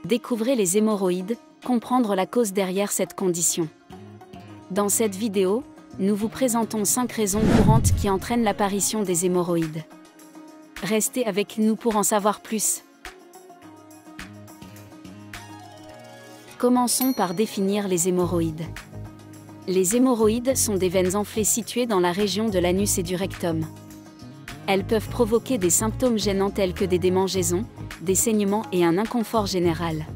Découvrez les hémorroïdes, comprendre la cause derrière cette condition. Dans cette vidéo, nous vous présentons 5 raisons courantes qui entraînent l'apparition des hémorroïdes. Restez avec nous pour en savoir plus. Commençons par définir les hémorroïdes. Les hémorroïdes sont des veines enflées situées dans la région de l'anus et du rectum. Elles peuvent provoquer des symptômes gênants tels que des démangeaisons, des saignements et un inconfort général.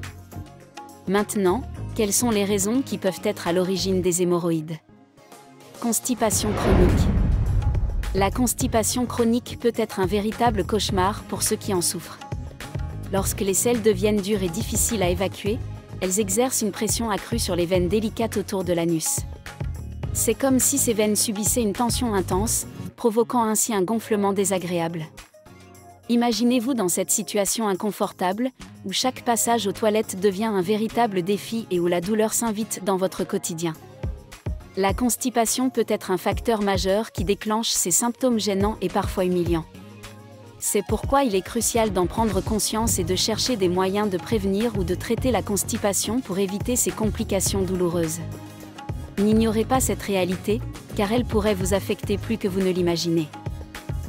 Maintenant, quelles sont les raisons qui peuvent être à l'origine des hémorroïdes? Constipation chronique. La constipation chronique peut être un véritable cauchemar pour ceux qui en souffrent. Lorsque les selles deviennent dures et difficiles à évacuer, elles exercent une pression accrue sur les veines délicates autour de l'anus. C'est comme si ces veines subissaient une tension intense, provoquant ainsi un gonflement désagréable. Imaginez-vous dans cette situation inconfortable, où chaque passage aux toilettes devient un véritable défi et où la douleur s'invite dans votre quotidien. La constipation peut être un facteur majeur qui déclenche ces symptômes gênants et parfois humiliants. C'est pourquoi il est crucial d'en prendre conscience et de chercher des moyens de prévenir ou de traiter la constipation pour éviter ces complications douloureuses. N'ignorez pas cette réalité, car elle pourrait vous affecter plus que vous ne l'imaginez.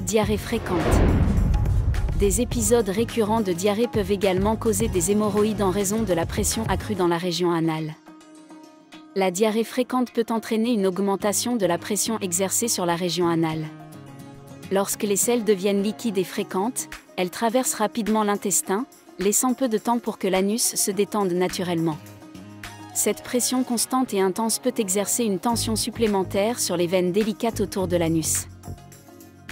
Diarrhée fréquente. Des épisodes récurrents de diarrhée peuvent également causer des hémorroïdes en raison de la pression accrue dans la région anale. La diarrhée fréquente peut entraîner une augmentation de la pression exercée sur la région anale. Lorsque les selles deviennent liquides et fréquentes, elles traversent rapidement l'intestin, laissant peu de temps pour que l'anus se détende naturellement. Cette pression constante et intense peut exercer une tension supplémentaire sur les veines délicates autour de l'anus.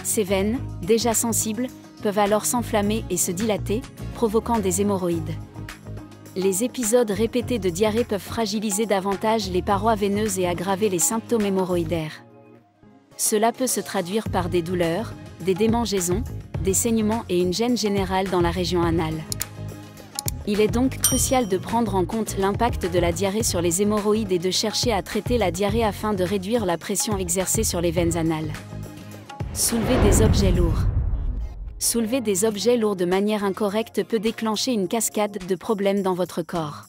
Ces veines, déjà sensibles, peuvent alors s'enflammer et se dilater, provoquant des hémorroïdes. Les épisodes répétés de diarrhée peuvent fragiliser davantage les parois veineuses et aggraver les symptômes hémorroïdaires. Cela peut se traduire par des douleurs, des démangeaisons, des saignements et une gêne générale dans la région anale. Il est donc crucial de prendre en compte l'impact de la diarrhée sur les hémorroïdes et de chercher à traiter la diarrhée afin de réduire la pression exercée sur les veines anales. Soulever des objets lourds. Soulever des objets lourds de manière incorrecte peut déclencher une cascade de problèmes dans votre corps.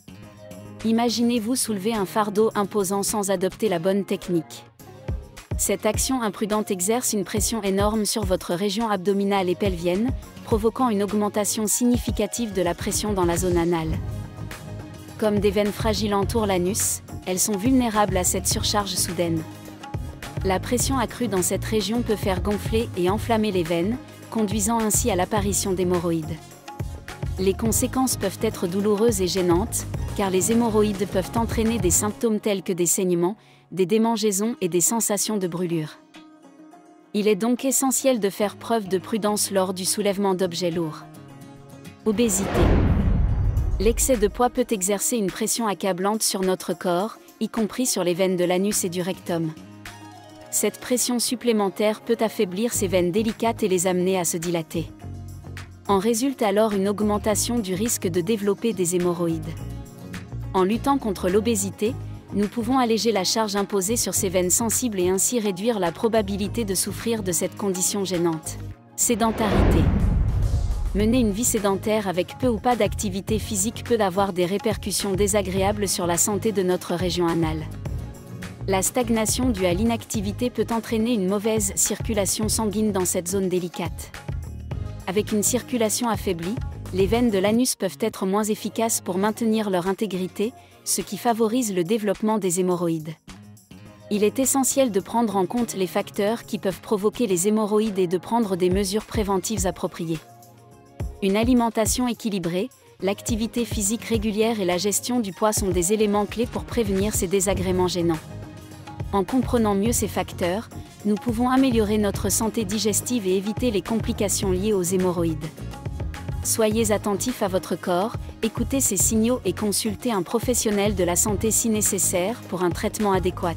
Imaginez-vous soulever un fardeau imposant sans adopter la bonne technique. Cette action imprudente exerce une pression énorme sur votre région abdominale et pelvienne, provoquant une augmentation significative de la pression dans la zone anale. Comme des veines fragiles entourent l'anus, elles sont vulnérables à cette surcharge soudaine. La pression accrue dans cette région peut faire gonfler et enflammer les veines, conduisant ainsi à l'apparition d'hémorroïdes. Les conséquences peuvent être douloureuses et gênantes, car les hémorroïdes peuvent entraîner des symptômes tels que des saignements, des démangeaisons et des sensations de brûlure. Il est donc essentiel de faire preuve de prudence lors du soulèvement d'objets lourds. Obésité. L'excès de poids peut exercer une pression accablante sur notre corps, y compris sur les veines de l'anus et du rectum. Cette pression supplémentaire peut affaiblir ces veines délicates et les amener à se dilater. En résulte alors une augmentation du risque de développer des hémorroïdes. En luttant contre l'obésité, nous pouvons alléger la charge imposée sur ces veines sensibles et ainsi réduire la probabilité de souffrir de cette condition gênante. Sédentarité. Mener une vie sédentaire avec peu ou pas d'activité physique peut avoir des répercussions désagréables sur la santé de notre région anale. La stagnation due à l'inactivité peut entraîner une mauvaise circulation sanguine dans cette zone délicate. Avec une circulation affaiblie, les veines de l'anus peuvent être moins efficaces pour maintenir leur intégrité, ce qui favorise le développement des hémorroïdes. Il est essentiel de prendre en compte les facteurs qui peuvent provoquer les hémorroïdes et de prendre des mesures préventives appropriées. Une alimentation équilibrée, l'activité physique régulière et la gestion du poids sont des éléments clés pour prévenir ces désagréments gênants. En comprenant mieux ces facteurs, nous pouvons améliorer notre santé digestive et éviter les complications liées aux hémorroïdes. Soyez attentifs à votre corps, écoutez ces signaux et consultez un professionnel de la santé si nécessaire pour un traitement adéquat.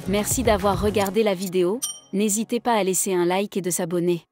Merci d'avoir regardé la vidéo, n'hésitez pas à laisser un like et de s'abonner.